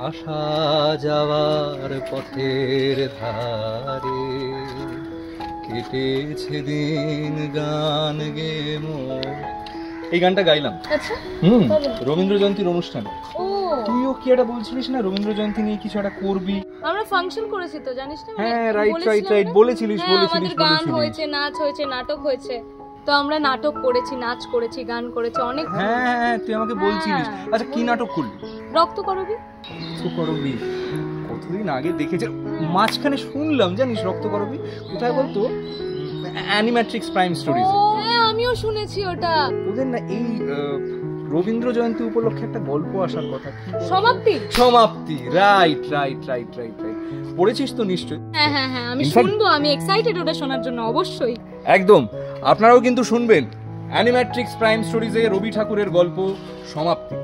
আসা যাওয়ার পথের ধারে কেটেছে দিন গান গে মোর। এই গানটা গাইলাম। আচ্ছা রবীন্দ্র জয়ন্তীর অনুষ্ঠানে। তুইও কি এটা বলছিলিস না রবীন্দ্র জয়ন্তী নিয়ে কিছু একটা করবি? আমরা ফাংশন করেছি তো, জানিস না? হ্যাঁ রাইট বলেছিলিস। আমাদের গান হয়েছে, নাচ হয়েছে, নাটক হয়েছে। তো আমরা নাটক করেছি, নাচ করেছি, গান করেছি, অনেক। হ্যাঁ তুই আমাকে বলছিলিস। আচ্ছা কি নাটক করলি? রক্তকরবী। কতদিন আগে দেখেছি, মাঝখানে শুনলাম জানিস রক্তকরবী কোথায় বলতো? Animatrix prime stories. হ্যাঁ আমিও শুনেছি ওটা। ওদের না এই রবীন্দ্র জয়ন্তী উপলক্ষে একটা গল্প আসার কথা। সমাপ্তি। রাইট। পড়েছিস তো নিশ্চয়ই? হ্যাঁ আমি শুনবো, আমি এক্সাইটেড ওটা শোনার জন্য, অবশ্যই। একদম, আপনারাও কিন্তু শুনবেন অ্যানিম্যাট্রিক্স প্রাইম স্টোরিজে রবি ঠাকুরের গল্প সমাপ্তি।